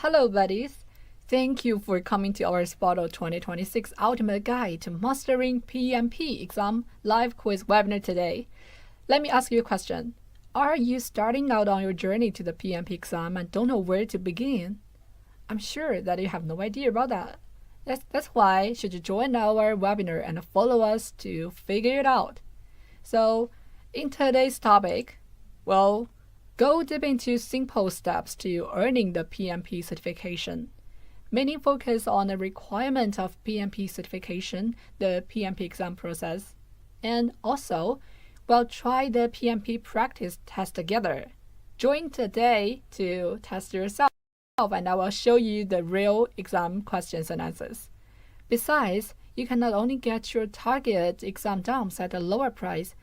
Hello, buddies. Thank you for coming to our SPOTO 2026 Ultimate Guide to Mastering PMP Exam live quiz webinar today. Let me ask you a question. Are you starting out on your journey to the PMP exam and don't know where to begin? I'm sure that you have no idea about that. That's why should you join our webinar and follow us to figure it out. So, in today's topic, well, go deep into simple steps to earning the PMP certification. Mainly focus on the requirement of PMP certification, the PMP exam process, and also, we'll try the PMP practice test together. Join today to test yourself, and I will show you the real exam questions and answers. Besides, you can not only get your target exam dumps at a lower price,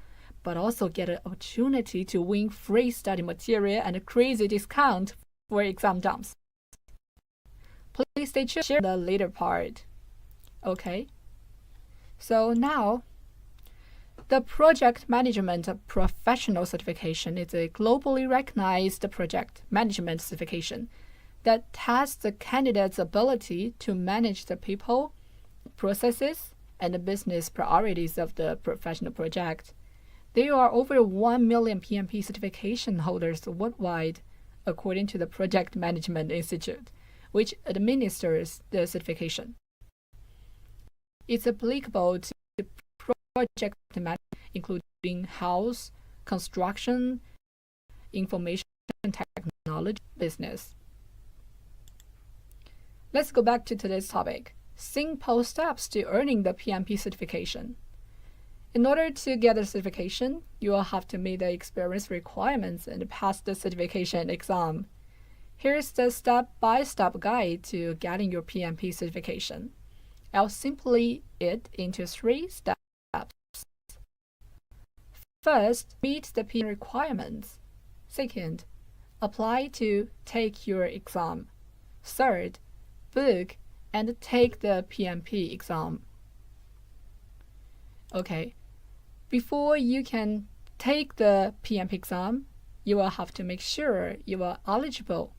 but also get an opportunity to win free study material and a crazy discount for exam dumps. Please stay tuned for the later part. Okay. So now, the Project Management Professional Certification is a globally recognized project management certification that tests the candidate's ability to manage the people, processes, and the business priorities of the professional project. There are over 1 million PMP certification holders worldwide, according to the Project Management Institute, which administers the certification. It's applicable to project management, including house, construction, information technology, business. Let's go back to today's topic, simple steps to earning the PMP certification. In order to get the certification, you will have to meet the experience requirements and pass the certification exam. Here's the step-by-step guide to getting your PMP certification. I'll simply it into 3 steps. First, meet the PMP requirements. Second, apply to take your exam. Third, book and take the PMP exam. Okay, before you can take the PMP exam, you will have to make sure you are eligible.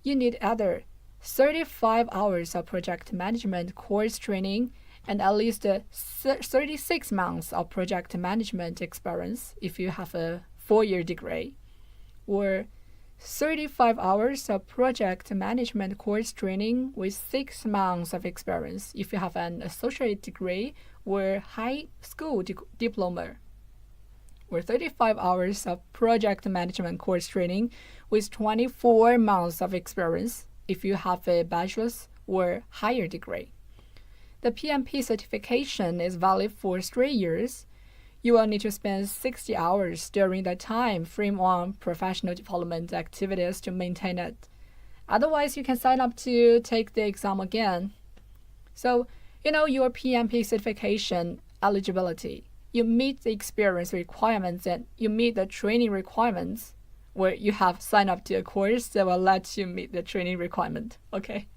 You need either 35 hours of project management course training and at least 36 months of project management experience if you have a 4-year degree, or 35 hours of project management course training with 6 months of experience if you have an associate degree or high school diploma, or 35 hours of project management course training with 24 months of experience if you have a bachelor's or higher degree. The PMP certification is valid for 3 years. You will need to spend 60 hours during the time frame on professional development activities to maintain it. Otherwise, you can sign up to take the exam again. So, you know your PMP certification eligibility. You meet the experience requirements and you meet the training requirements, where you have signed up to a course that will let you meet the training requirement. Okay.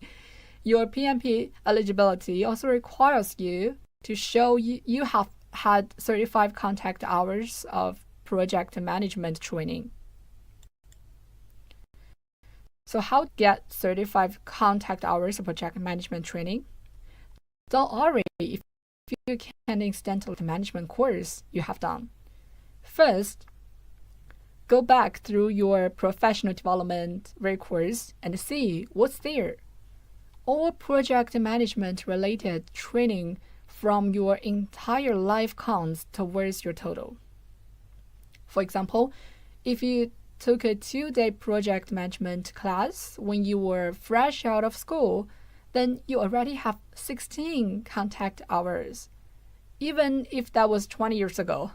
Your PMP eligibility also requires you to show you have had 35 contact hours of project management training. So how to get 35 contact hours of project management training? Don't worry if you can instantly the management course you have done. First, go back through your professional development records and see what's there. All project management related training from your entire life counts towards your total. For example, if you took a 2-day project management class when you were fresh out of school, then you already have 16 contact hours, even if that was 20 years ago.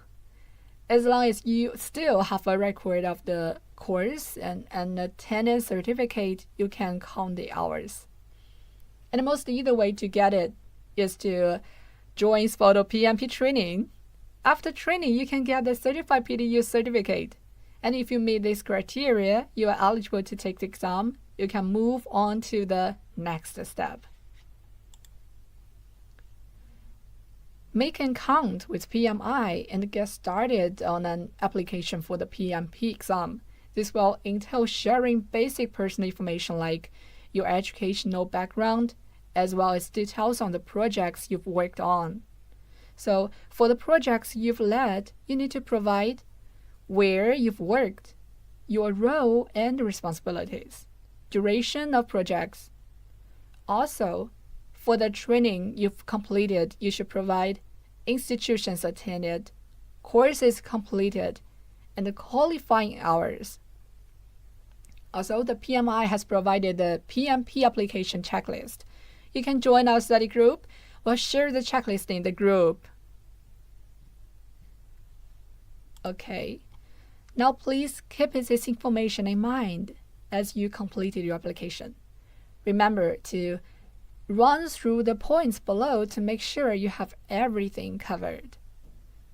As long as you still have a record of the course and an attendance certificate, you can count the hours. And the most easy way to get it is to join SPOTO PMP training. After training, you can get the Certified PDU certificate. And if you meet this criteria, you are eligible to take the exam. You can move on to the next step. Make an account with PMI and get started on an application for the PMP exam. This will entail sharing basic personal information like your educational background, as well as details on the projects you've worked on. So for the projects you've led, you need to provide where you've worked, your role and responsibilities, duration of projects. Also, for the training you've completed, you should provide institutions attended, courses completed, and the qualifying hours. Also, the PMI has provided the PMP application checklist. You can join our study group or share the checklist in the group. Okay, now please keep this information in mind as you completed your application. Remember to run through the points below to make sure you have everything covered.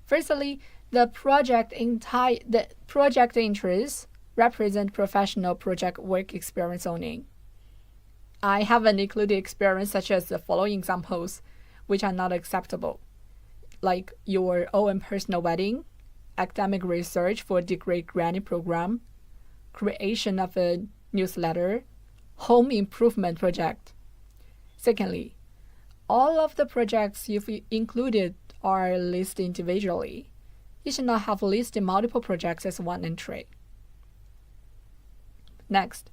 Firstly, the project interests represent professional project work experience only. I haven't included experience such as the following examples, which are not acceptable, like your own personal wedding, academic research for a degree granting program, creation of a newsletter, home improvement project. Secondly, all of the projects you've included are listed individually. You should not have listed multiple projects as one entry. Next,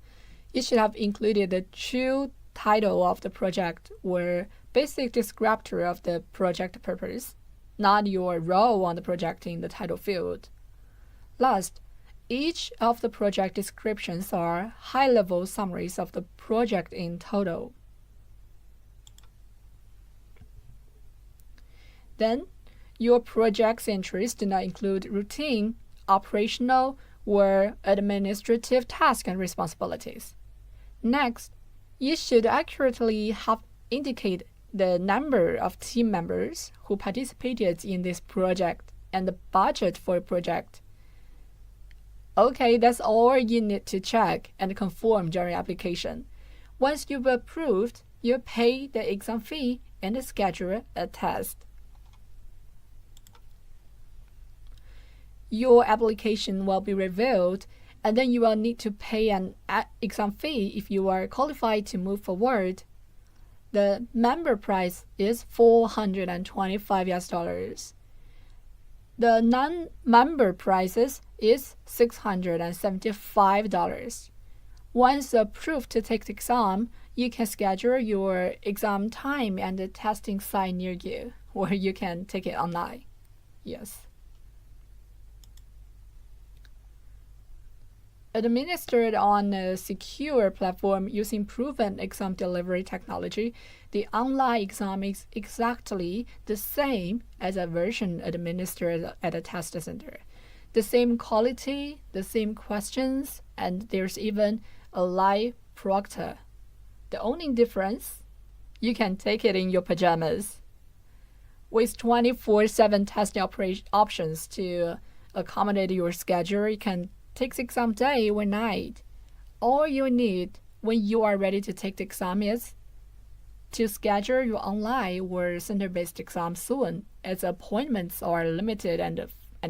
you should have included the true title of the project or basic descriptor of the project purpose, not your role on the project in the title field. Last, each of the project descriptions are high-level summaries of the project in total. Then, your project's entries do not include routine, operational, or administrative tasks and responsibilities. Next, you should accurately have indicate the number of team members who participated in this project and the budget for a project. Okay, that's all you need to check and confirm during application. Once you've approved, you pay the exam fee and schedule a test. Your application will be reviewed, and then you will need to pay an exam fee if you are qualified to move forward. The member price is $425. The non-member prices is $675. Once approved to take the exam, you can schedule your exam time and the testing site near you, or you can take it online. Yes. Administered on a secure platform using proven exam delivery technology, the online exam is exactly the same as a version administered at a test center. The same quality, the same questions, and there's even a live proctor. The only difference, you can take it in your pajamas. With 24/7 testing options to accommodate your schedule, you can take the exam day or night. All you need when you are ready to take the exam is to schedule your online or center-based exam soon, as appointments are limited and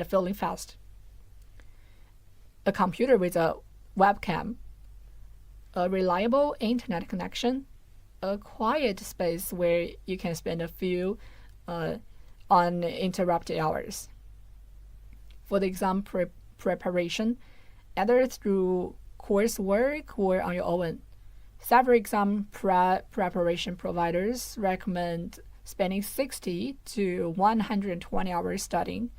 filling fast. A computer with a webcam, a reliable internet connection, a quiet space where you can spend a few uninterrupted hours. For the exam preparation, either through coursework or on your own, several exam preparation providers recommend spending 60 to 120 hours studying.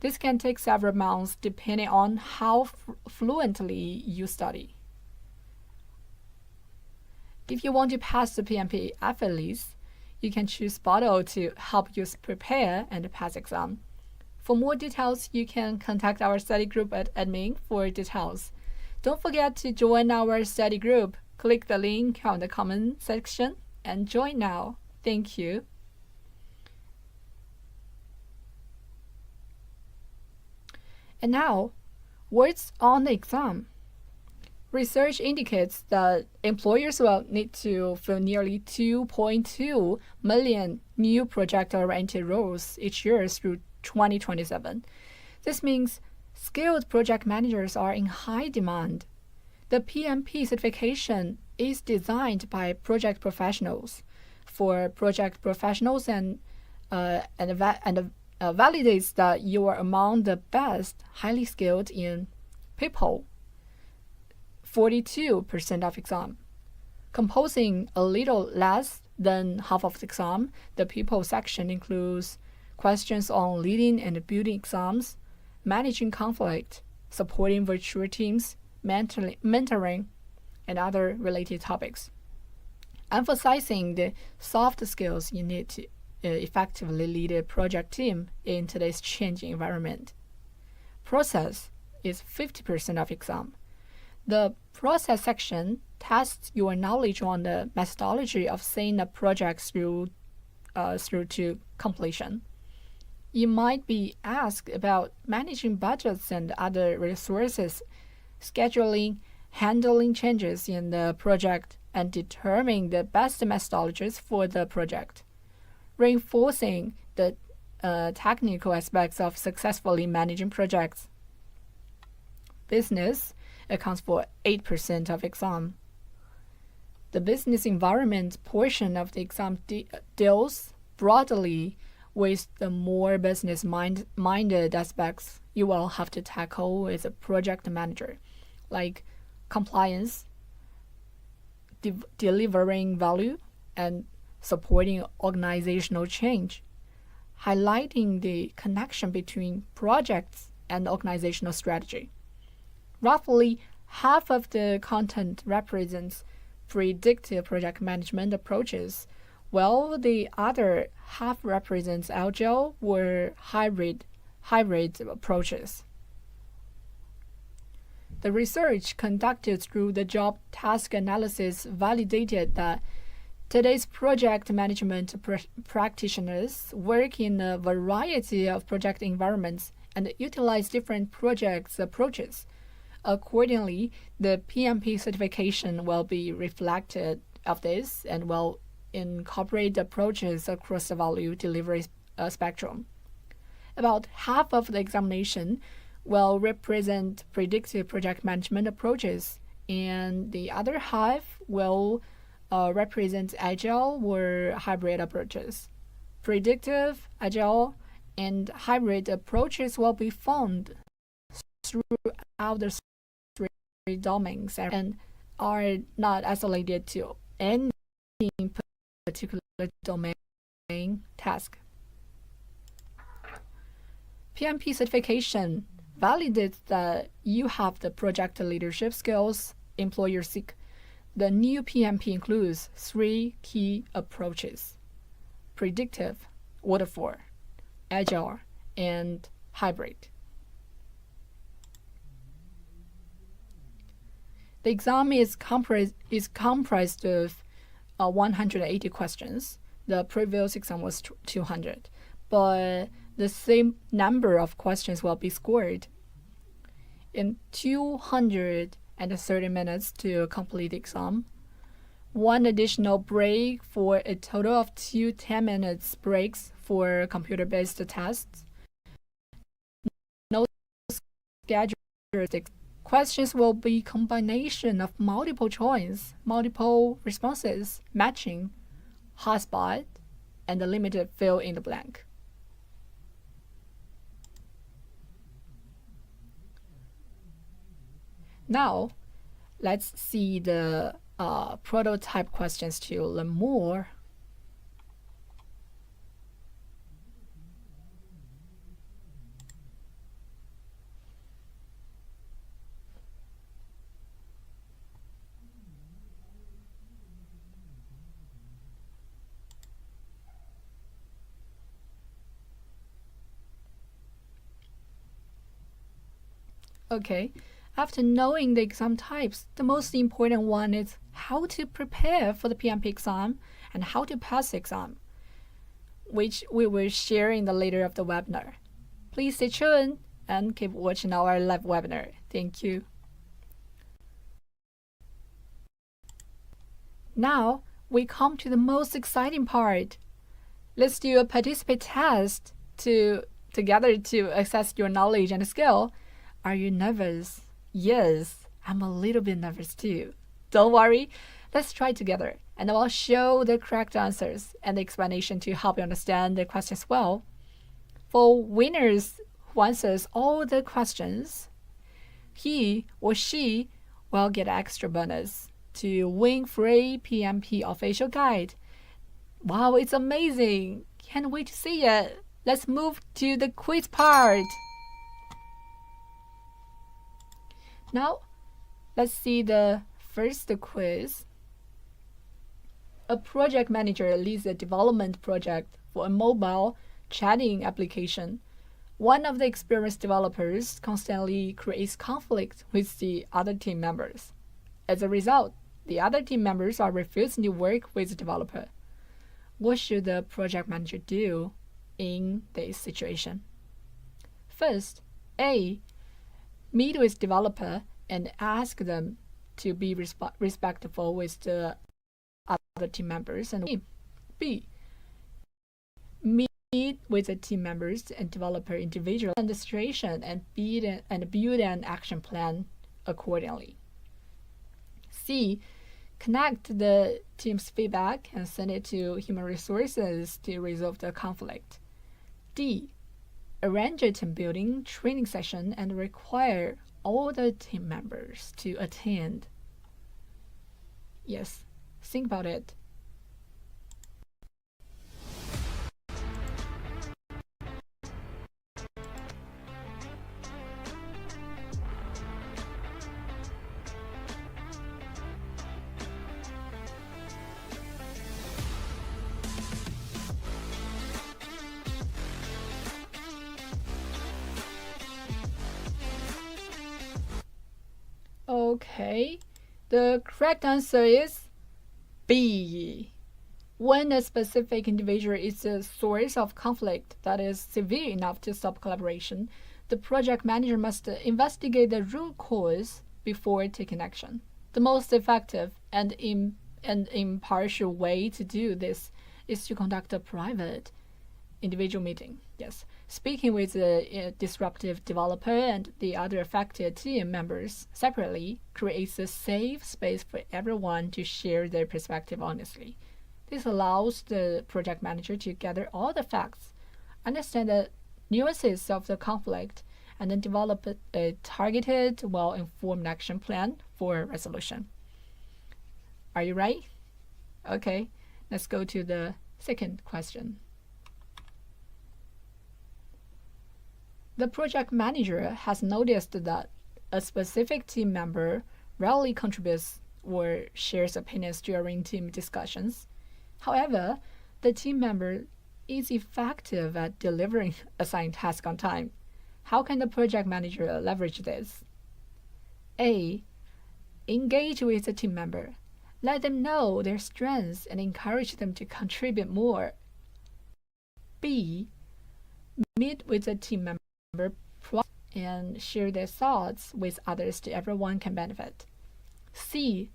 This can take several months depending on how fluently you study. If you want to pass the PMP effortlessly, you can choose SPOTO to help you prepare and pass exam. For more details, you can contact our study group at admin for details. Don't forget to join our study group. Click the link on the comment section and join now. Thank you. And now, what's on the exam? Research indicates that employers will need to fill nearly 2.2 million new project-oriented roles each year through 2027. This means skilled project managers are in high demand. The PMP certification is designed by project professionals for project professionals and validates that you are among the best highly skilled in people. 42% of exam. Composing a little less than half of the exam, the people section includes questions on leading and building exams, managing conflict, supporting virtual teams, mentoring, and other related topics, emphasizing the soft skills you need to effectively lead a project team in today's changing environment. Process is 50% of exam. The process section tests your knowledge on the methodology of seeing a project through to completion. You might be asked about managing budgets and other resources, scheduling, handling changes in the project, and determining the best methodologies for the project, reinforcing the technical aspects of successfully managing projects. Business accounts for 8% of exam. The business environment portion of the exam deals broadly with the more business-minded aspects you will have to tackle as a project manager, like compliance, delivering value, and supporting organizational change, highlighting the connection between projects and organizational strategy. Roughly half of the content represents predictive project management approaches, while the other half represents agile or hybrid approaches. The research conducted through the job task analysis validated that today's project management practitioners work in a variety of project environments and utilize different project approaches. Accordingly, the PMP certification will be reflected of this and will incorporate approaches across the value delivery spectrum. About half of the examination will represent predictive project management approaches, and the other half will represent agile or hybrid approaches. Predictive, agile, and hybrid approaches will be found throughout the three domains and are not isolated to any particular domain task. PMP certification validates that you have the project leadership skills employers seek. The new PMP includes 3 key approaches: predictive, waterfall, agile, and hybrid. The exam is comprised of 180 questions. The previous exam was 200, but the same number of questions will be scored. In 230 minutes to complete the exam, 1 additional break for a total of 2 10-minute breaks for computer-based tests. No scheduled. Questions will be combination of multiple choice, multiple responses, matching, hotspot, and a limited fill in the blank. Now, let's see the prototype questions to learn more. Okay, after knowing the exam types, the most important one is how to prepare for the PMP exam and how to pass the exam, which we will share in the later of the webinar. Please stay tuned and keep watching our live webinar. Thank you. Now, we come to the most exciting part. Let's do a participate test together to assess your knowledge and skill. Are you nervous? Yes, I'm a little bit nervous too. Don't worry, Let's try together, and I'll show the correct answers and the explanation to help you understand the questions well. For winners who answers all the questions, he or she will get extra bonus to win free PMP official guide. Wow, it's amazing! Can't wait to see it. Let's move to the quiz part. Now, let's see the first quiz. A project manager leads a development project for a mobile chatting application. One of the experienced developers constantly creates conflict with the other team members. As a result, the other team members are refusing to work with the developer. What should the project manager do in this situation? First, A. Meet with developer and ask them to be respectful with the other team members. And B. Meet with the team members and developer individual demonstration and build an action plan accordingly. C. Connect the team's feedback and send it to human resources to resolve the conflict. D. Arrange a team building training session and require all the team members to attend. Yes, think about it. Okay, the correct answer is B. When a specific individual is a source of conflict that is severe enough to stop collaboration, the project manager must investigate the root cause before taking action. The most effective and impartial way to do this is to conduct a private individual meeting. Yes, speaking with the disruptive developer and the other affected team members separately creates a safe space for everyone to share their perspective honestly. This allows the project manager to gather all the facts, understand the nuances of the conflict, and then develop a targeted, well-informed action plan for resolution. Are you ready? Okay, let's go to the second question. The project manager has noticed that a specific team member rarely contributes or shares opinions during team discussions. However, the team member is effective at delivering assigned tasks on time. How can the project manager leverage this? A. Engage with the team member. Let them know their strengths and encourage them to contribute more. B. Meet with the team member and share their thoughts with others so everyone can benefit. C.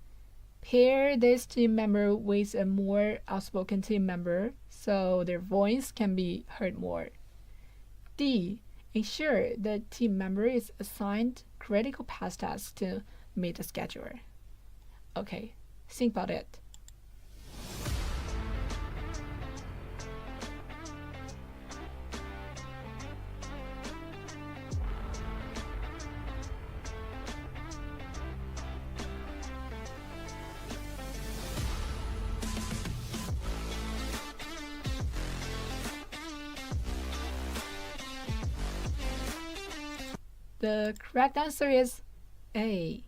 Pair this team member with a more outspoken team member so their voice can be heard more. D. Ensure the team member is assigned critical past tasks to meet the schedule. Okay, think about it. The correct answer is A.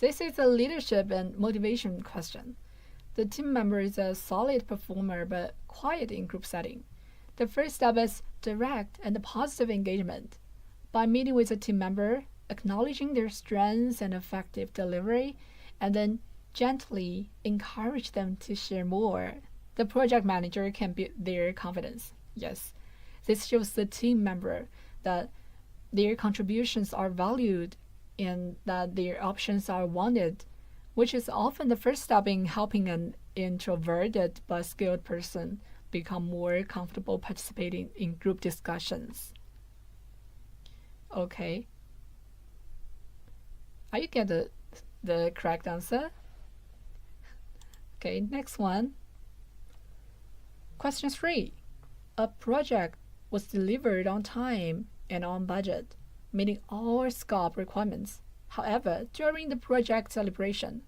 This is a leadership and motivation question. The team member is a solid performer but quiet in group setting. The first step is direct and positive engagement. By meeting with a team member, acknowledging their strengths and effective delivery, and then gently encourage them to share more, the project manager can build their confidence. Yes, this shows the team member that their contributions are valued and that their options are wanted, which is often the first step in helping an introverted but skilled person become more comfortable participating in group discussions. Okay. Are you get the correct answer? Okay, next one. Question 3. A project was delivered on time and on budget, meeting all scope requirements. However, during the project celebration,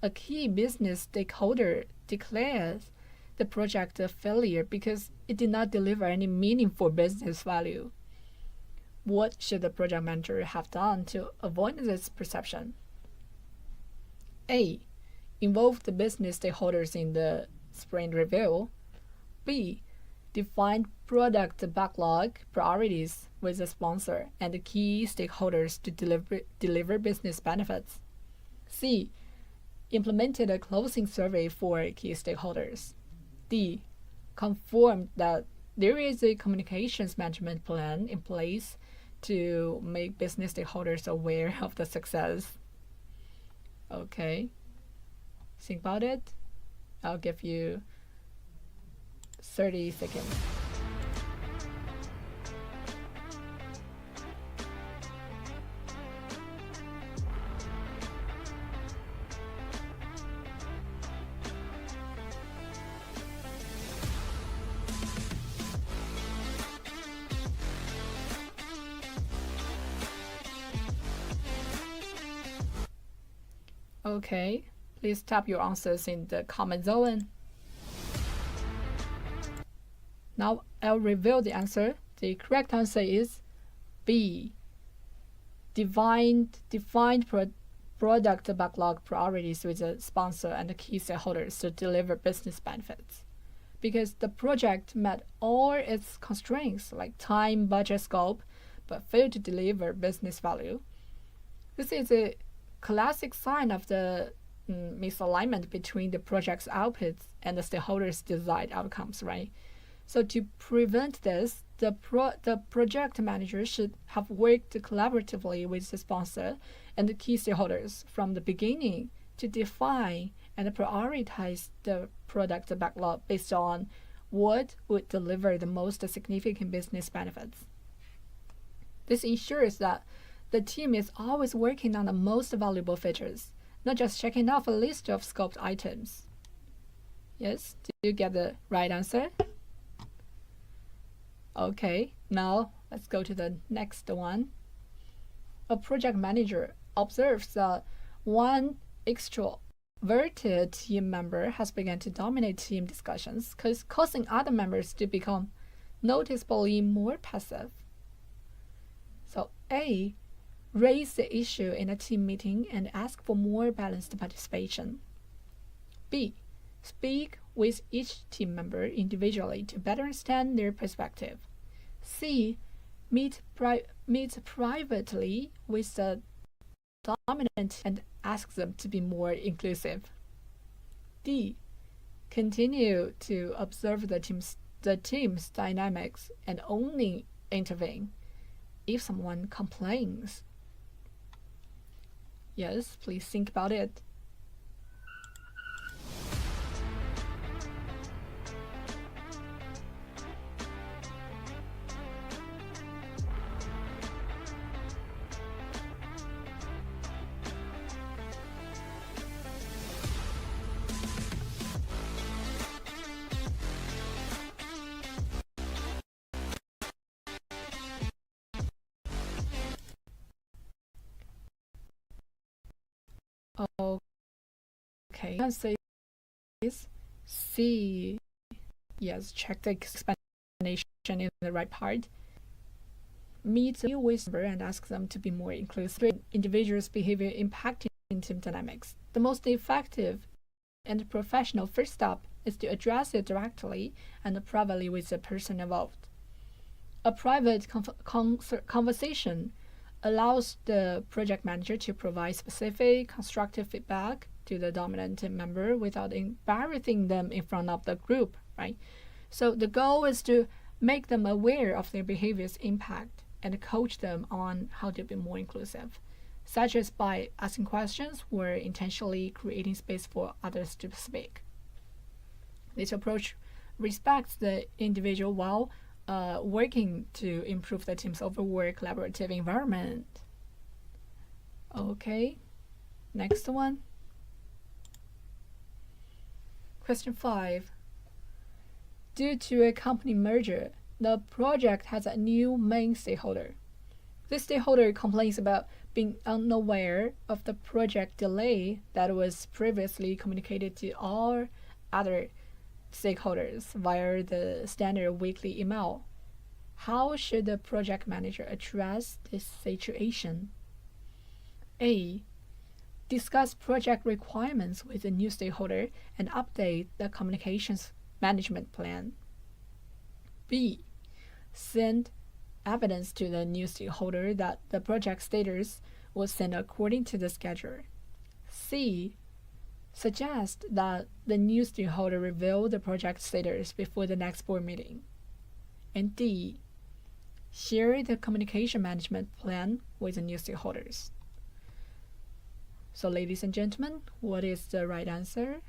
a key business stakeholder declares the project a failure because it did not deliver any meaningful business value. What should the project manager have done to avoid this perception? A. Involve the business stakeholders in the sprint review. B. Define product backlog priorities with the sponsor and the key stakeholders to deliver business benefits. C. Implemented a closing survey for key stakeholders. D. Confirmed that there is a communications management plan in place to make business stakeholders aware of the success. Okay, think about it. I'll give you 30 seconds. Okay, please type your answers in the comment zone. Now I'll reveal the answer. The correct answer is B. Defined product backlog priorities with the sponsor and the key stakeholders to deliver business benefits. Because the project met all its constraints like time, budget, scope, but failed to deliver business value. This is a classic sign of the misalignment between the project's outputs and the stakeholders' desired outcomes, right? So to prevent this, the project manager should have worked collaboratively with the sponsor and the key stakeholders from the beginning to define and prioritize the product backlog based on what would deliver the most significant business benefits. This ensures that the team is always working on the most valuable features, not just checking off a list of scoped items. Yes, did you get the right answer? Okay, now let's go to the next one. A project manager observes that one extroverted team member has begun to dominate team discussions, causing other members to become noticeably more passive. So A, raise the issue in a team meeting and ask for more balanced participation. B, speak with each team member individually to better understand their perspective. C, meet privately with the dominant and ask them to be more inclusive. D, continue to observe the team's dynamics and only intervene if someone complains. Yes, please think about it. Okay, answer is C. Yes, check the explanation in the right part. Meet with member and ask them to be more inclusive. Individuals' behavior impacting team dynamics. The most effective and professional first step is to address it directly and privately with the person involved. A private conversation allows the project manager to provide specific, constructive feedback to the dominant team member without embarrassing them in front of the group, right? So the goal is to make them aware of their behavior's impact and coach them on how to be more inclusive, such as by asking questions or intentionally creating space for others to speak. This approach respects the individual while working to improve the team's overall collaborative environment. Okay, next one. Question 5. Due to a company merger, the project has a new main stakeholder. This stakeholder complains about being unaware of the project delay that was previously communicated to all other stakeholders via the standard weekly email. How should the project manager address this situation? A. Discuss project requirements with the new stakeholder and update the communications management plan. B. Send evidence to the new stakeholder that the project status was sent according to the schedule. C. Suggest that the new stakeholder reveal the project status before the next board meeting. And D. Share the communication management plan with the new stakeholders. So, ladies and gentlemen, what is the right answer?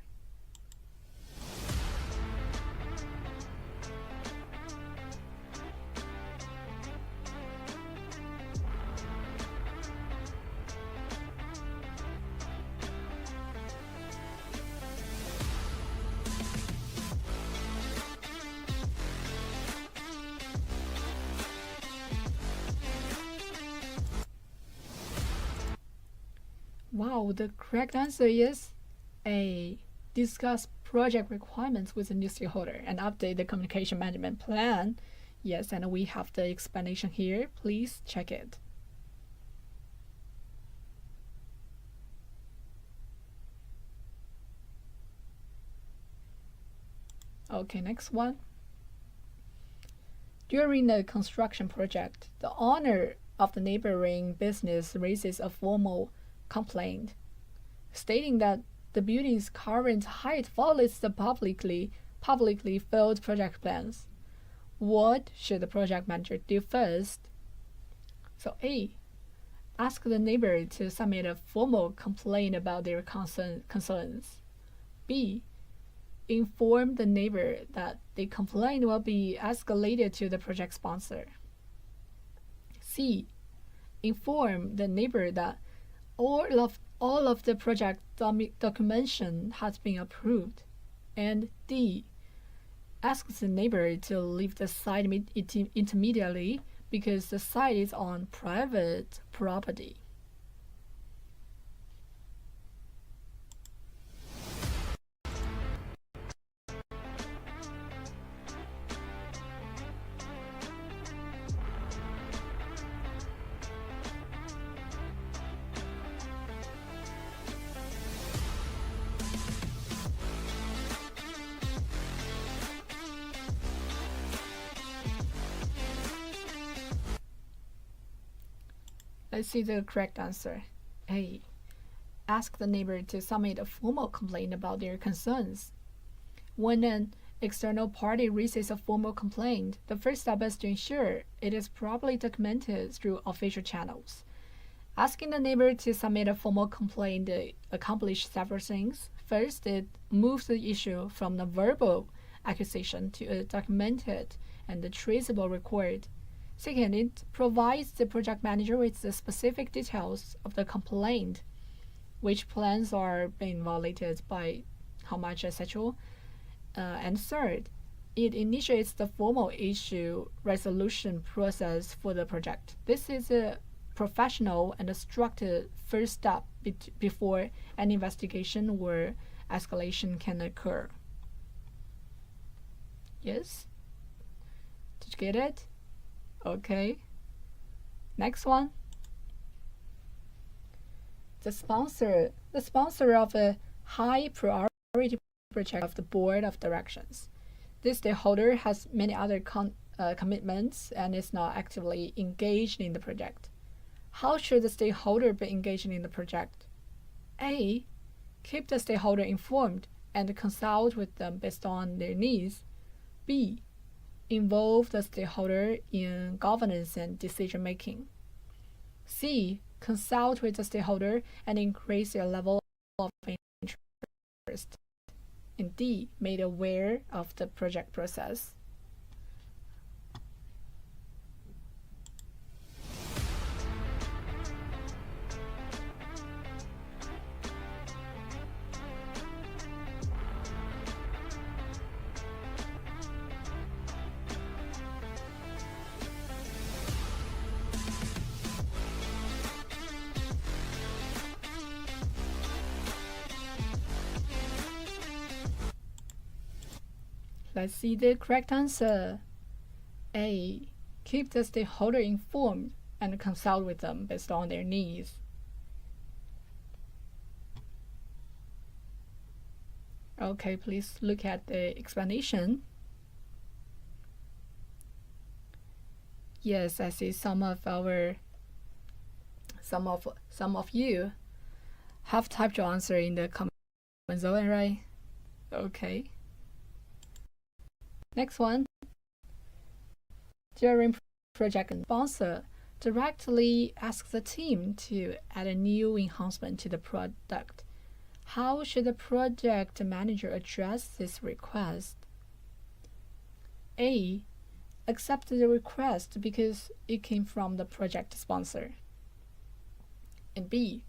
Wow, the correct answer is A. Discuss project requirements with the new stakeholder and update the communication management plan. Yes, and we have the explanation here. Please check it. Okay, next one. During the construction project, the owner of the neighboring business raises a formal complaint, stating that the building's current height violates the publicly filed project plans. What should the project manager do first? So A. Ask the neighbor to submit a formal complaint about their concerns. B. Inform the neighbor that the complaint will be escalated to the project sponsor. C. Inform the neighbor that all of the project documentation has been approved. And D. Ask the neighbor to leave the site immediately because the site is on private property. Let's see the correct answer. A. Ask the neighbor to submit a formal complaint about their concerns. When an external party raises a formal complaint, the first step is to ensure it is properly documented through official channels. Asking the neighbor to submit a formal complaint accomplishes several things. First, it moves the issue from the verbal accusation to a documented and traceable record. Second, it provides the project manager with the specific details of the complaint, which plans are being violated by how much, etc. And third, it initiates the formal issue resolution process for the project. This is a professional and a structured first step before an investigation or escalation can occur. Yes? Did you get it? Okay. Next one. The sponsor of a high priority project of the board of directions. This stakeholder has many other commitments and is not actively engaged in the project. How should the stakeholder be engaged in the project? A. Keep the stakeholder informed and consult with them based on their needs. B. Involve the stakeholder in governance and decision making. C. Consult with the stakeholder and increase their level of interest. And D. Made aware of the project process. Let's see the correct answer. A. Keep the stakeholder informed and consult with them based on their needs. Okay, please look at the explanation. Yes, I see some of you have typed your answer in the comment zone, right? Okay. Next one. During project sponsor, directly ask the team to add a new enhancement to the product. How should the project manager address this request? A. Accept the request because it came from the project sponsor. And B.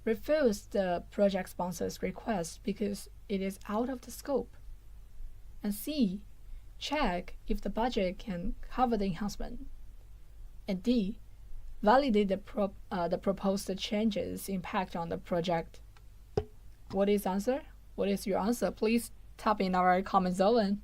Refuse the project sponsor's request because it is out of the scope. And C. Check if the budget can cover the enhancement. And D. Validate the proposed changes impact on the project. What is answer? What is your answer? Please type in our comment zone.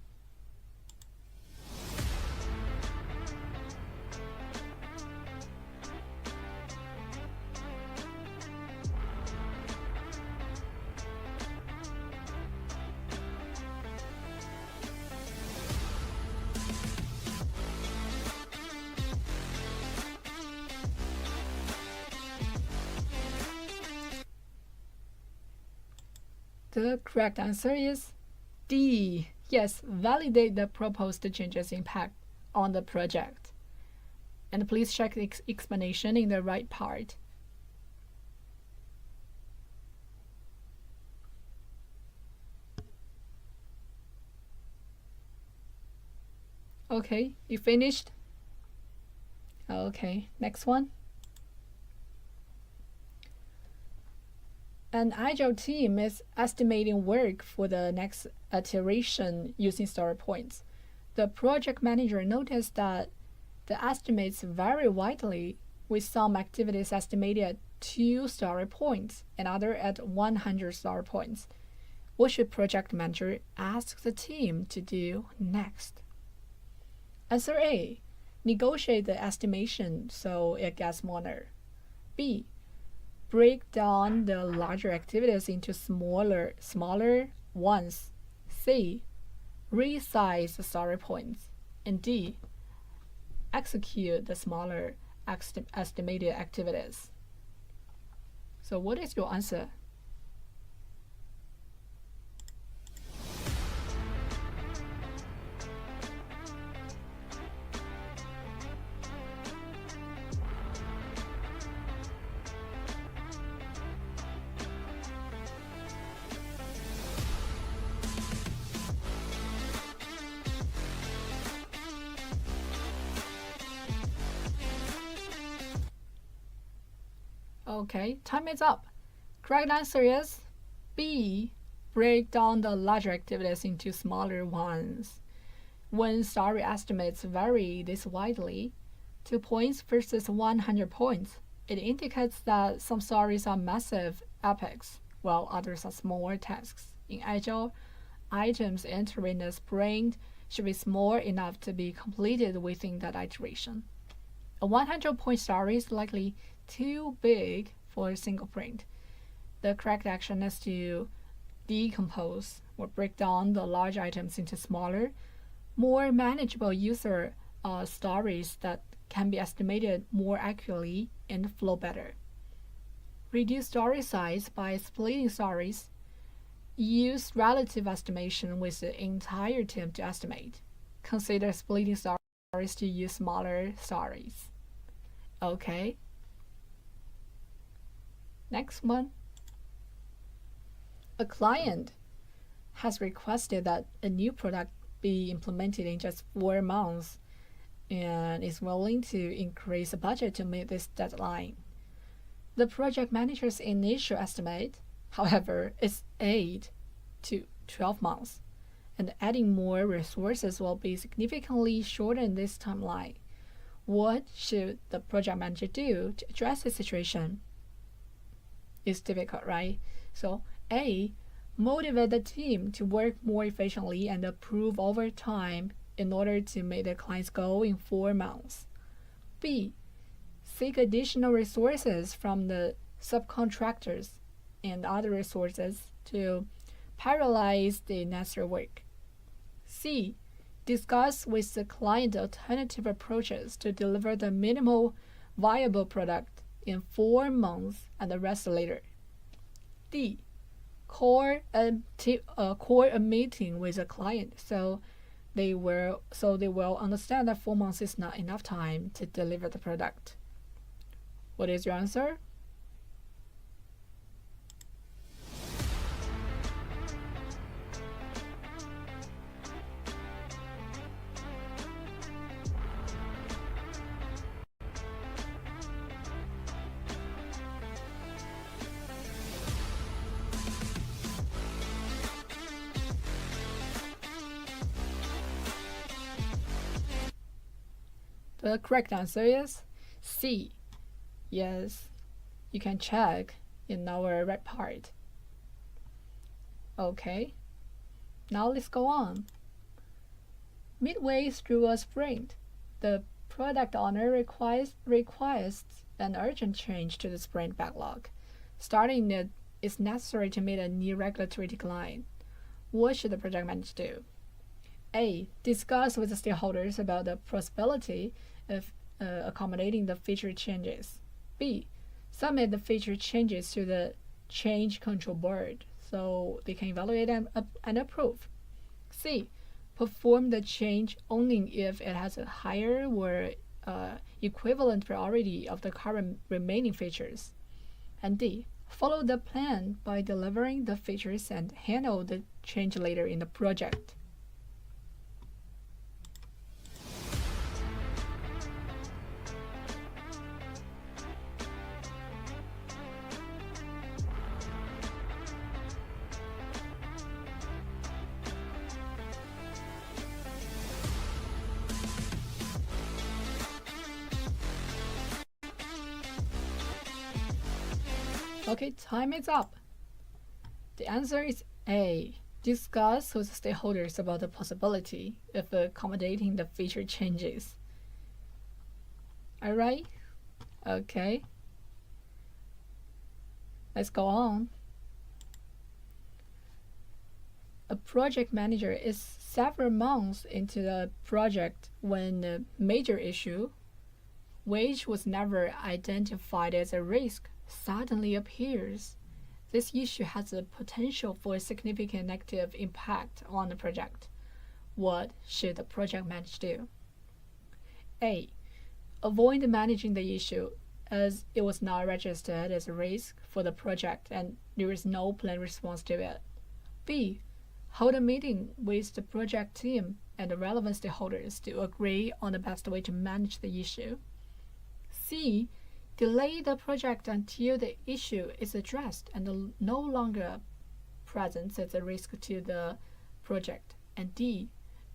The correct answer is D. Yes, validate the proposed changes impact on the project. And please check the explanation in the right part. Okay, you finished? Okay, next one. An agile team is estimating work for the next iteration using story points. The project manager noticed that the estimates vary widely, with some activities estimated at 2 story points and other at 100 story points. What should project manager ask the team to do next? Answer A. Negotiate the estimation so it gets smaller. B. Break down the larger activities into smaller ones. C. Resize the story points. And D. Execute the smaller estimated activities. So what is your answer? Okay, time is up. Correct answer is B. Break down the larger activities into smaller ones. When story estimates vary this widely, 2 points versus 100 points, it indicates that some stories are massive epics, while others are smaller tasks. In Agile, items entering the sprint should be small enough to be completed within that iteration. A 100-point story is likely too big for a single sprint. The correct action is to decompose or break down the large items into smaller, more manageable user stories that can be estimated more accurately and flow better. Reduce story size by splitting stories. Use relative estimation with the entire team to estimate. Consider splitting stories to use smaller stories. Okay. Next one. A client has requested that a new product be implemented in just 4 months and is willing to increase the budget to meet this deadline. The project manager's initial estimate, however, is 8 to 12 months, and adding more resources will be significantly shorten this timeline. What should the project manager do to address the situation? It's difficult, right? So A, motivate the team to work more efficiently and improve over time in order to meet the client's goal in 4 months. B. Seek additional resources from the subcontractors and other resources to parallelize the necessary work. C. Discuss with the client alternative approaches to deliver the minimal viable product in 4 months and the rest later. D. Call a meeting with the client so they will understand that 4 months is not enough time to deliver the product. What is your answer? The correct answer is C. Yes, you can check in our red part. Okay, now let's go on. Midway through a sprint, the product owner requests an urgent change to the sprint backlog. Starting it is necessary to meet a new regulatory deadline. What should the project manager do? A. Discuss with the stakeholders about the possibility of accommodating the feature changes. B. Submit the feature changes to the change control board so they can evaluate and approve. C. Perform the change only if it has a higher or equivalent priority of the current remaining features. And D. Follow the plan by delivering the features and handle the change later in the project. Okay, time is up. The answer is A. Discuss with stakeholders about the possibility of accommodating the feature changes. Alright? Okay. Let's go on. A project manager is several months into the project when a major issue, which was never identified as a risk, suddenly appears. This issue has the potential for a significant negative impact on the project. What should the project manager do? A. Avoid managing the issue as it was not registered as a risk for the project and there is no planned response to it. B. Hold a meeting with the project team and the relevant stakeholders to agree on the best way to manage the issue. C. Delay the project until the issue is addressed and no longer presents as a risk to the project. And D.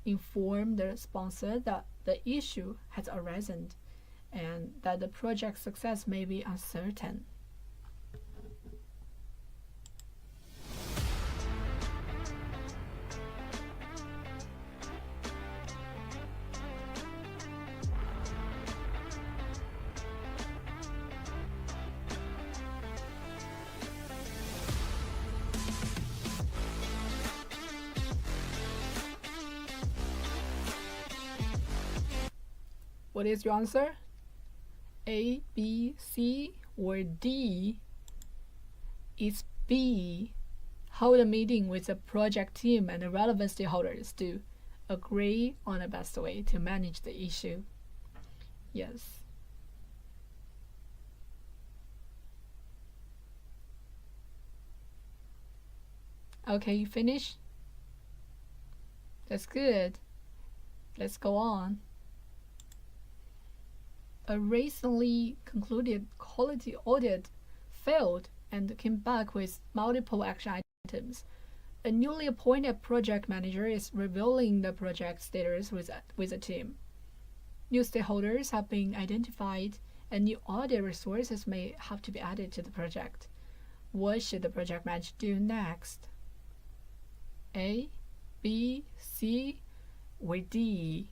Inform the sponsor that the issue has arisen and that the project success may be uncertain. What is your answer? A, B, C, or D? It's B. Hold a meeting with the project team and the relevant stakeholders to agree on the best way to manage the issue. Yes. Okay, you finished? That's good. Let's go on. A recently concluded quality audit failed and came back with multiple action items. A newly appointed project manager is reviewing the project status with the team. New stakeholders have been identified and new audit resources may have to be added to the project. What should the project manager do next? A, B, C, or D?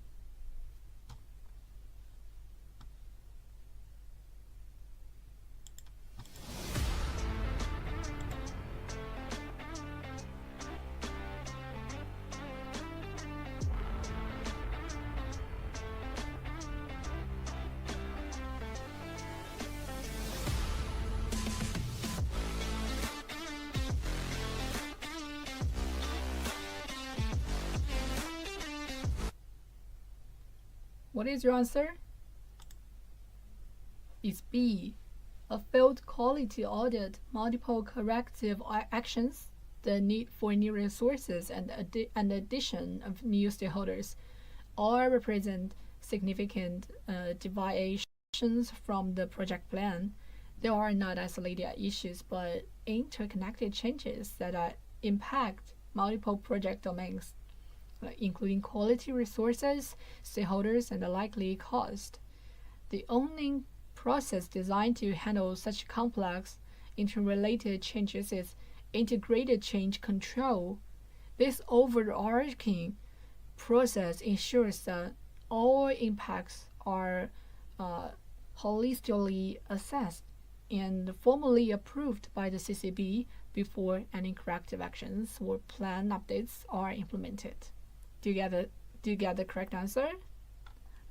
What is your answer? It's B. A failed quality audit, multiple corrective actions, the need for new resources, and addition of new stakeholders all represent significant deviations from the project plan. They are not isolated issues, but interconnected changes that impact multiple project domains, including quality resources, stakeholders, and the likely cost. The owning process designed to handle such complex, interrelated changes is integrated change control. This overarching process ensures that all impacts are holistically assessed and formally approved by the CCB before any corrective actions or plan updates are implemented. Do you get the correct answer?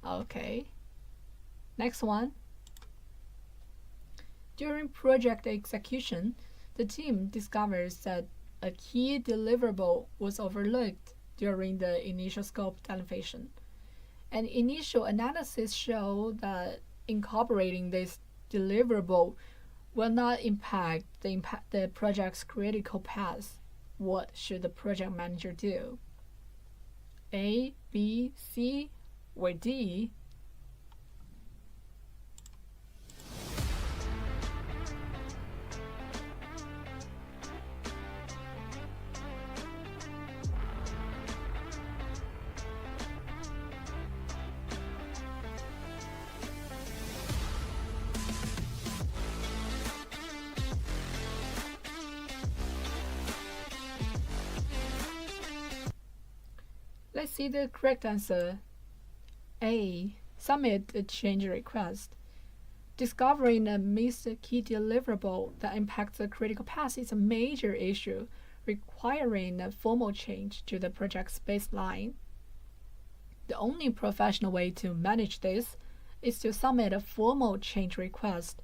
Okay. Next one. During project execution, the team discovers that a key deliverable was overlooked during the initial scope definition. An initial analysis showed that incorporating this deliverable will not impact the project's critical path. What should the project manager do? A, B, C, or D? Let's see the correct answer. A. Submit a change request. Discovering a missed key deliverable that impacts the critical path is a major issue, requiring a formal change to the project's baseline. The only professional way to manage this is to submit a formal change request.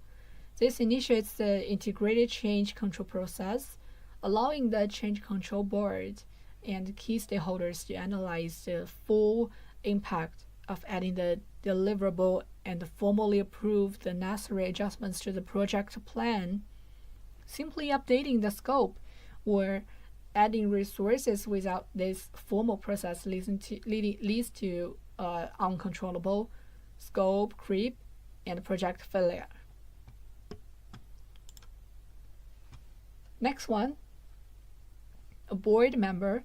This initiates the integrated change control process, allowing the change control board and key stakeholders to analyze the full impact of adding the deliverable and formally approve the necessary adjustments to the project plan. Simply updating the scope or adding resources without this formal process leads to uncontrollable scope creep and project failure. Next one. A board member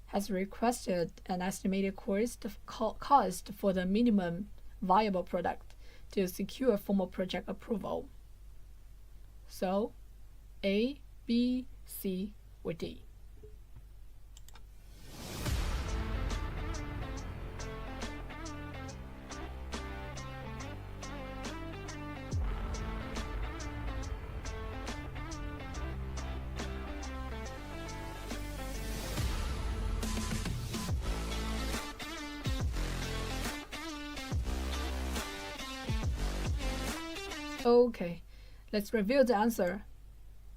has requested an estimated cost for the minimum viable product to secure formal project approval. So, A, B, C, or D? Okay, let's review the answer.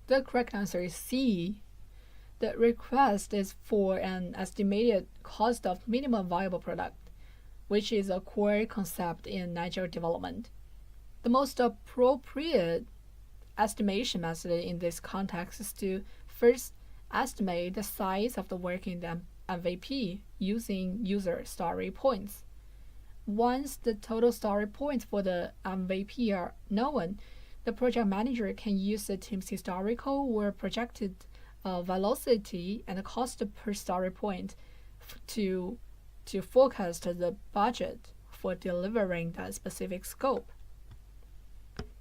The correct answer is C. The request is for an estimated cost of minimum viable product, which is a core concept in agile development. The most appropriate estimation method in this context is to first estimate the size of the work in the MVP using user story points. Once the total story points for the MVP are known, the project manager can use the team's historical or projected velocity and cost per story point to forecast the budget for delivering that specific scope.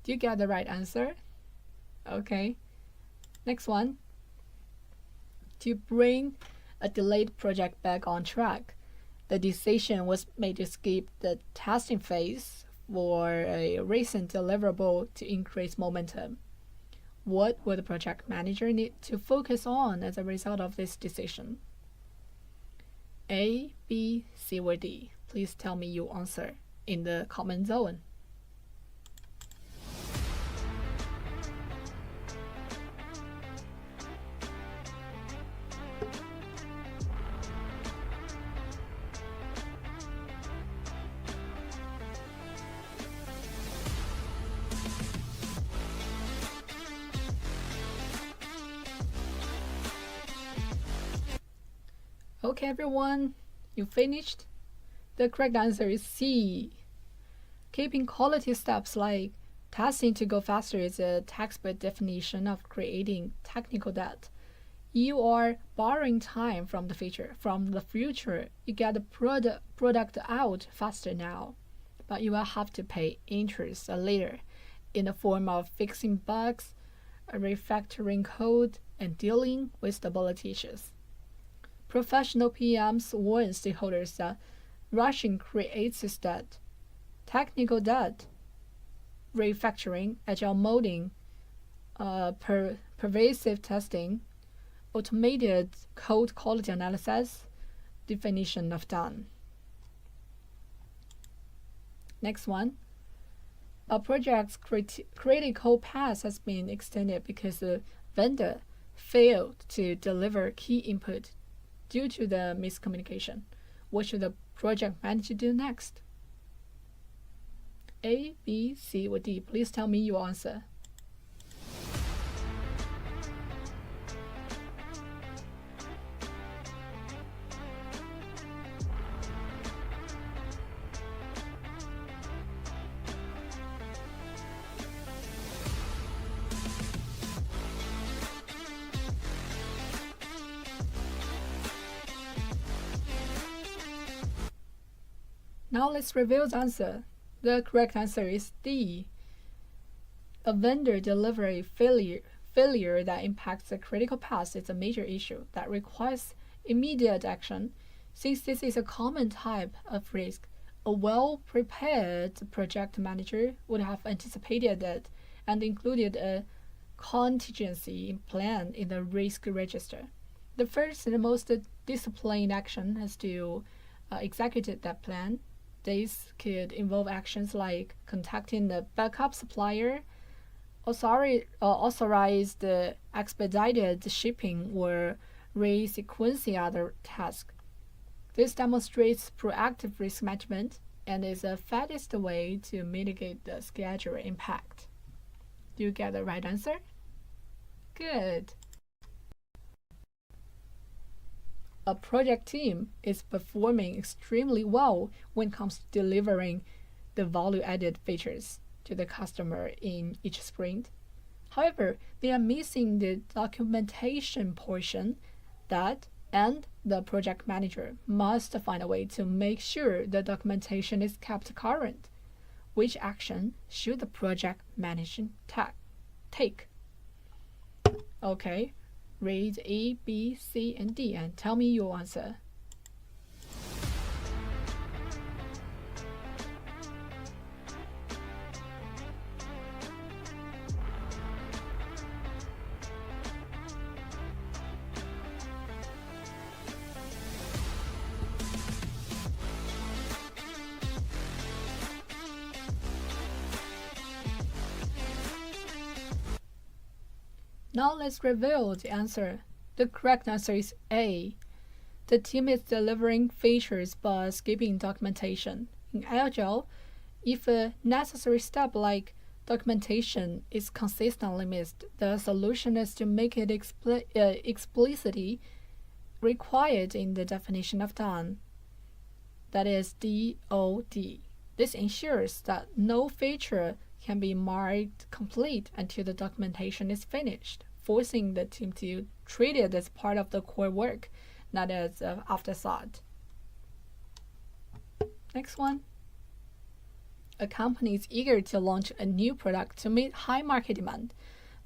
Do you get the right answer? Okay. Next one. To bring a delayed project back on track. The decision was made to skip the testing phase for a recent deliverable to increase momentum. What would the project manager need to focus on as a result of this decision? A, B, C, or D? Please tell me your answer in the comment zone. Okay, everyone, you finished? The correct answer is C. Keeping quality steps like testing to go faster is a textbook definition of creating technical debt. You are borrowing time from the future. You get the product out faster now, but you will have to pay interest later in the form of fixing bugs, refactoring code, and dealing with stability issues. Professional PMs warn stakeholders that rushing creates this debt. Technical debt, refactoring, agile molding, pervasive testing, automated code quality analysis, definition of done. Next one. A project's critical path has been extended because the vendor failed to deliver key input due to the miscommunication. What should the project manager do next? A, B, C, or D? Please tell me your answer. Now let's reveal the answer. The correct answer is D. A vendor delivery failure that impacts the critical path is a major issue that requires immediate action. Since this is a common type of risk, a well-prepared project manager would have anticipated it and included a contingency plan in the risk register. The first and most disciplined action is to execute that plan. This could involve actions like contacting the backup supplier, authorize the expedited shipping, or resequencing other tasks. This demonstrates proactive risk management and is the fastest way to mitigate the schedule impact. Do you get the right answer? Good. A project team is performing extremely well when it comes to delivering the value-added features to the customer in each sprint. However, they are missing the documentation portion and the project manager must find a way to make sure the documentation is kept current. Which action should the project manager take? Okay. Read A, B, C, and D and tell me your answer. Now let's reveal the answer. The correct answer is A. The team is delivering features but skipping documentation. In Agile, if a necessary step like documentation is consistently missed, the solution is to make it explicitly required in the definition of done. That is DOD. This ensures that no feature can be marked complete until the documentation is finished, forcing the team to treat it as part of the core work, not as an afterthought. Next one. A company is eager to launch a new product to meet high market demand,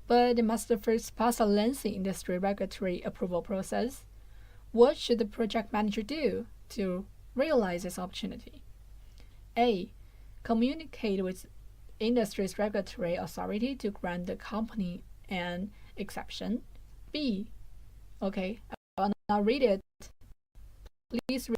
but it must first pass a lengthy industry regulatory approval process. What should the project manager do to realize this opportunity? A. Communicate with industry's regulatory authority to grant the company an exception. B. Okay, I'll now read it. Please read.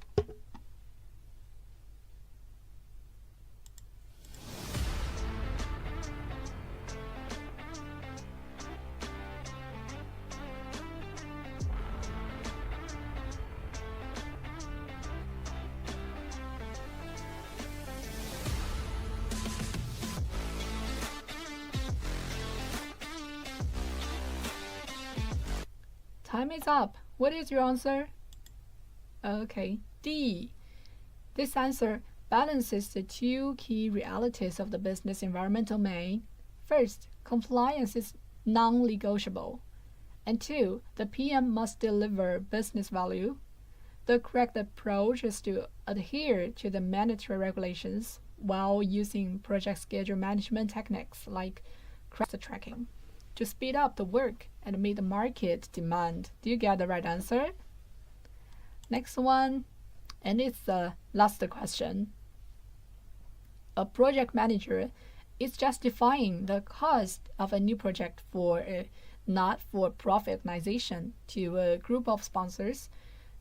Time is up. What is your answer? Okay, D. This answer balances the two key realities of the business environment domain. First, compliance is non-negotiable. And two, the PM must deliver business value. The correct approach is to adhere to the mandatory regulations while using project schedule management techniques like cross tracking to speed up the work and meet the market demand. Do you get the right answer? Next one, and it's the last question. A project manager is justifying the cost of a new project for a not-for-profit organization to a group of sponsors.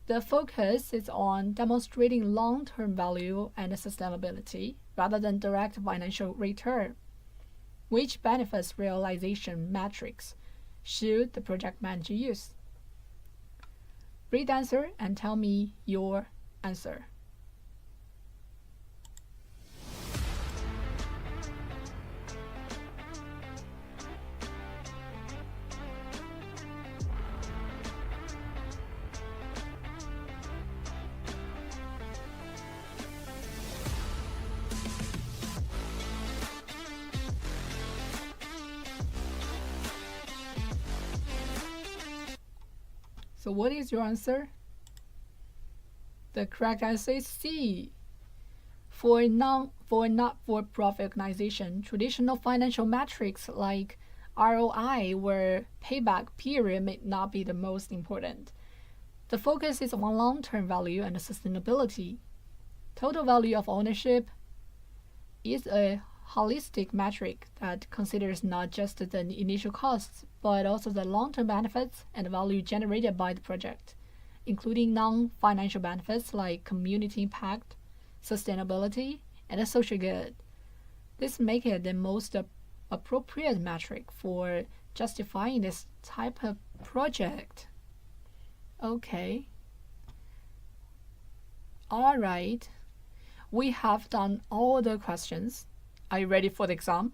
The focus is on demonstrating long-term value and sustainability rather than direct financial return. Which benefits realization metrics should the project manager use? Read the answer and tell me your answer. So what is your answer? The correct answer is C. For not-for-profit organization, traditional financial metrics like ROI or payback period may not be the most important. The focus is on long-term value and sustainability. Total value of ownership is a holistic metric that considers not just the initial costs, but also the long-term benefits and value generated by the project, including non-financial benefits like community impact, sustainability, and social good. This makes it the most appropriate metric for justifying this type of project. Okay. All right. We have done all the questions. Are you ready for the exam?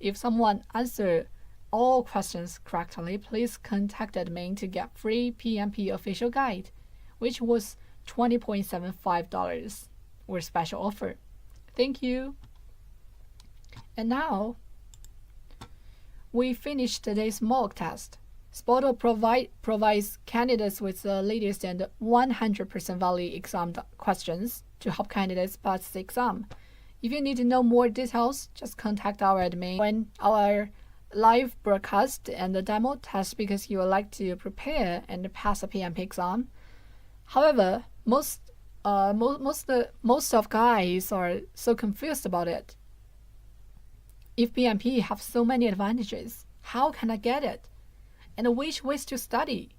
If someone answered all questions correctly, please contact admin to get free PMP official guide, which was $20.75 or special offer. Thank you. And now, we finished today's mock test. SPOTO provides candidates with the latest and 100% valid exam questions to help candidates pass the exam. If you need to know more details, just contact our admin on our live broadcast and the demo test because you would like to prepare and pass a PMP exam. However, most of guys are so confused about it. If PMP have so many advantages, how can I get it? And which ways to study?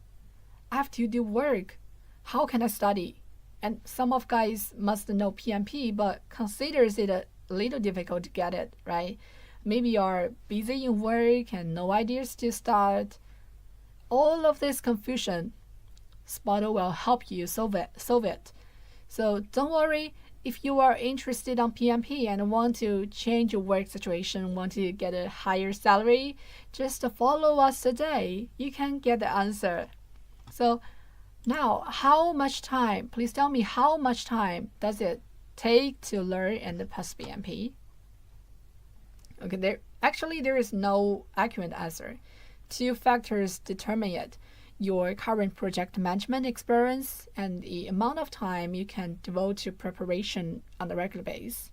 I have to do work. How can I study? And some of guys must know PMP, but considers it a little difficult to get it, right? Maybe you're busy in work and no ideas to start. All of this confusion, SPOTO will help you solve it. So don't worry if you are interested on PMP and want to change your work situation, want to get a higher salary, just follow us today. You can get the answer. So now, how much time, please tell me how much time does it take to learn and pass PMP? Okay, there is no accurate answer. Two factors determine it: your current project management experience and the amount of time you can devote to preparation on a regular basis.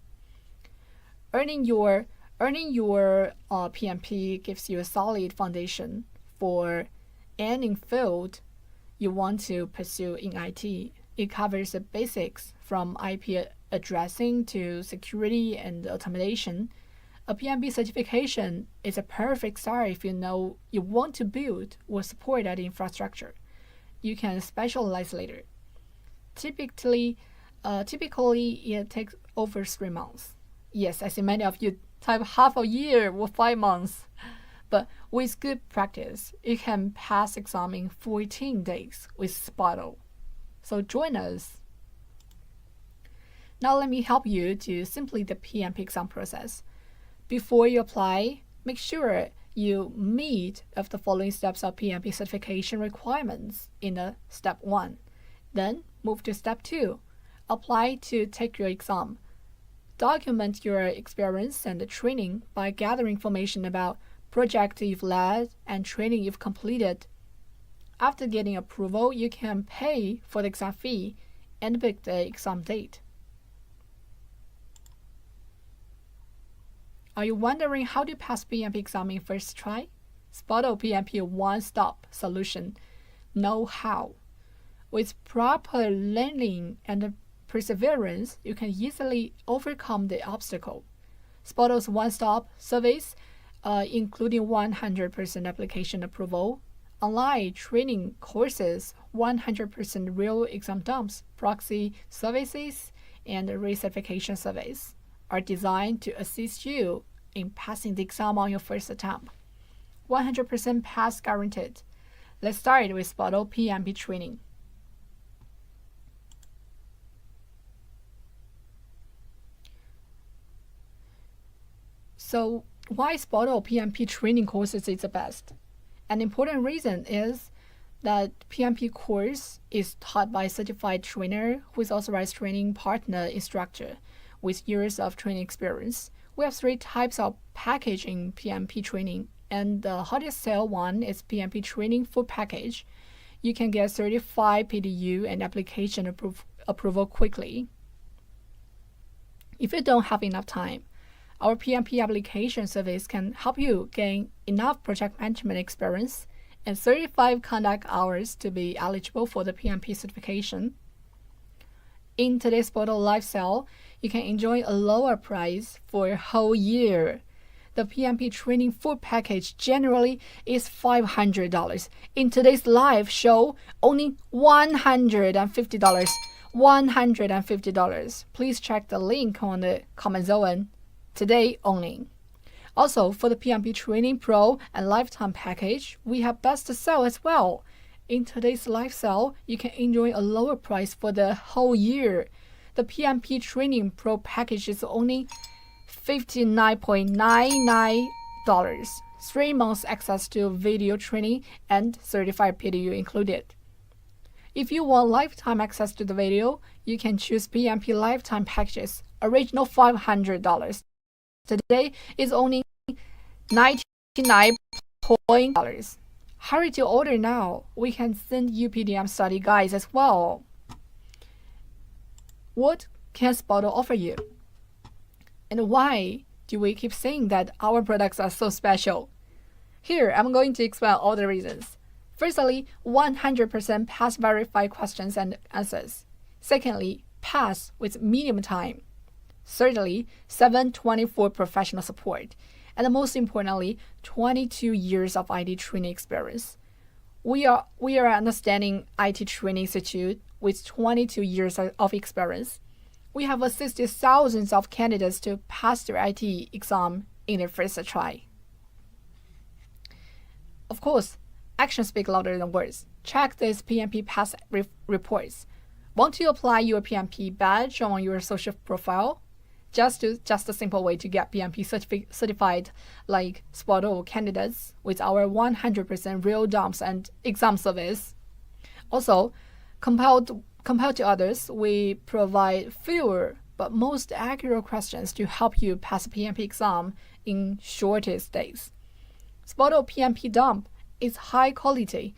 Earning your PMP gives you a solid foundation for any field you want to pursue in IT. It covers the basics from IP addressing to security and automation. A PMP certification is a perfect start if you know you want to build or support that infrastructure. You can specialize later. Typically, it takes over 3 months. Yes, I see many of you type half a year or 5 months. But with good practice, you can pass exam in 14 days with SPOTO. So join us. Now let me help you to simplify the PMP exam process. Before you apply, make sure you meet of the following steps of PMP certification requirements in the step 1. Then move to step 2. Apply to take your exam. Document your experience and training by gathering information about project you've led and training you've completed. After getting approval, you can pay for the exam fee and pick the exam date. Are you wondering how to pass PMP exam in first try? SPOTO PMP one-stop solution. Know how. With proper learning and perseverance, you can easily overcome the obstacle. SPOTO's one-stop service, including 100% application approval, online training courses, 100% real exam dumps, proxy services, and recertification service, are designed to assist you in passing the exam on your first attempt. 100% pass guaranteed. Let's start with SPOTO PMP training. So why SPOTO PMP training courses is the best? An important reason is that PMP course is taught by a certified trainer who is authorized training partner instructor with years of training experience. We have 3 types of package in PMP training, and the hottest sale one is PMP training full package. You can get certified PDU and application approval quickly. If you don't have enough time, our PMP application service can help you gain enough project management experience and 35 conduct hours to be eligible for the PMP certification. In today's SPOTO live sale, you can enjoy a lower price for a whole year. The PMP training full package generally is $500. In today's live show, only $150. $150. Please check the link on the comment zone. Today only. Also, for the PMP Training Pro and Lifetime package, we have best sale as well. In today's live sale, you can enjoy a lower price for the whole year. The PMP Training Pro package is only $59.99. 3 months access to video training and certified PDU included. If you want lifetime access to the video, you can choose PMP Lifetime packages, original $500. Today is only $99. Hurry to order now. We can send you PDM study guides as well. What can SPOTO offer you? And why do we keep saying that our products are so special? Here, I'm going to explain all the reasons. Firstly, 100% pass verified questions and answers. Secondly, pass with medium time. Thirdly, 7/24 professional support. And most importantly, 22 years of IT training experience. We are an understanding IT training institute with 22 years of experience. We have assisted thousands of candidates to pass their IT exam in their first try. Of course, actions speak louder than words. Check these PMP pass reports. Want to apply your PMP badge on your social profile? Just a simple way to get PMP certified like SPOTO candidates with our 100% real dumps and exam service. Also, compared to others, we provide fewer but most accurate questions to help you pass the PMP exam in shortest days. SPOTO PMP dump is high quality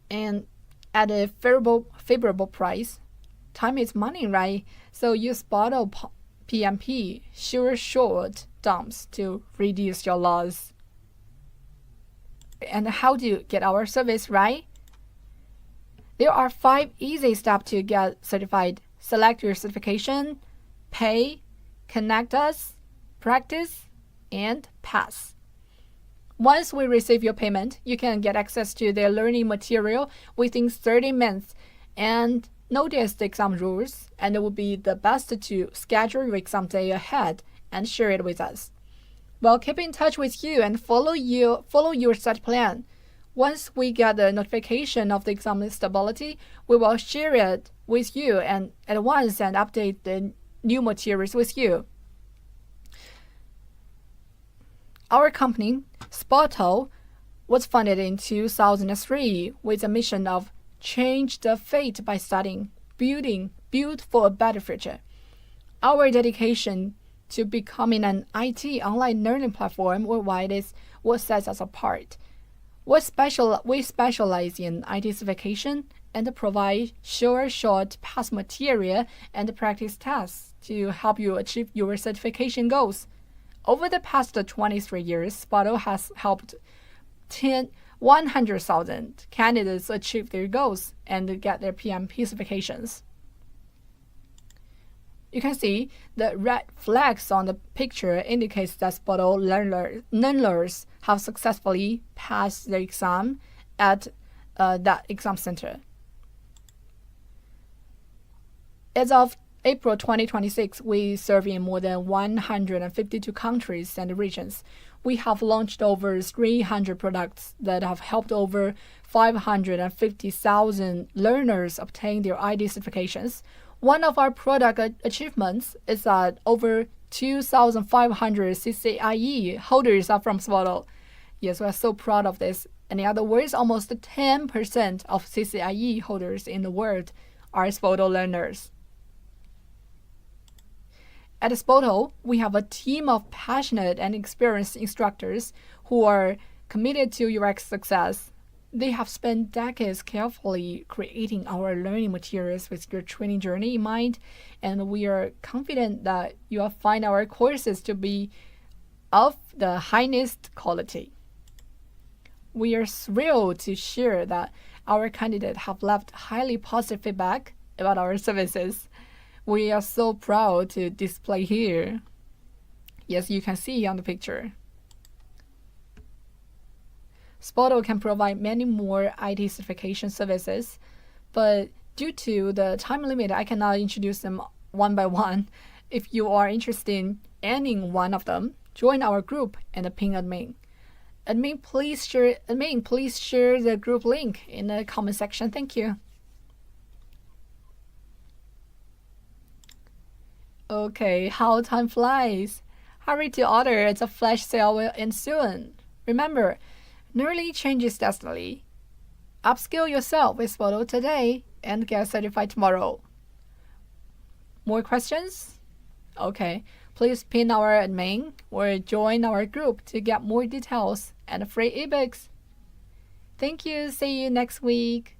and at a favorable price. Time is money, right? So use SPOTO PMP short dumps to reduce your loss. And how do you get our service, right? There are 5 easy steps to get certified. Select your certification, pay, connect us, practice, and pass. Once we receive your payment, you can get access to their learning material within 30 minutes and notice the exam rules, and it will be the best to schedule your exam day ahead and share it with us. We'll keep in touch with you and follow your set plan. Once we get the notification of the exam stability, we will share it with you and at once and update the new materials with you. Our company, SPOTO, was founded in 2003 with a mission of change the fate by studying, build for a better future. Our dedication to becoming an IT online learning platform worldwide is what sets us apart. We specialize in IT certification and provide short pass material and practice tests to help you achieve your certification goals. Over the past 23 years, SPOTO has helped 100,000 candidates achieve their goals and get their PMP certifications. You can see the red flags on the picture indicates that SPOTO learners have successfully passed the exam at that exam center. As of April 2026, we serve in more than 152 countries and regions. We have launched over 300 products that have helped over 550,000 learners obtain their ID certifications. One of our product achievements is that over 2,500 CCIE holders are from SPOTO. Yes, we are so proud of this. In other words, almost 10% of CCIE holders in the world are SPOTO learners. At SPOTO, we have a team of passionate and experienced instructors who are committed to UX success. They have spent decades carefully creating our learning materials with your training journey in mind, and we are confident that you will find our courses to be of the highest quality. We are thrilled to share that our candidates have left highly positive feedback about our services. We are so proud to display here. Yes, you can see on the picture. SPOTO can provide many more IT certification services, but due to the time limit, I cannot introduce them one by one. If you are interested in any one of them, join our group and ping admin. Admin, please share the group link in the comment section. Thank you. Okay, how time flies. Hurry to order, it's a flash sale will end soon. Remember, nearly changes destiny. Upskill yourself with SPOTO today and get certified tomorrow. More questions? Okay, please pin our admin or join our group to get more details and free ebooks. Thank you. See you next week.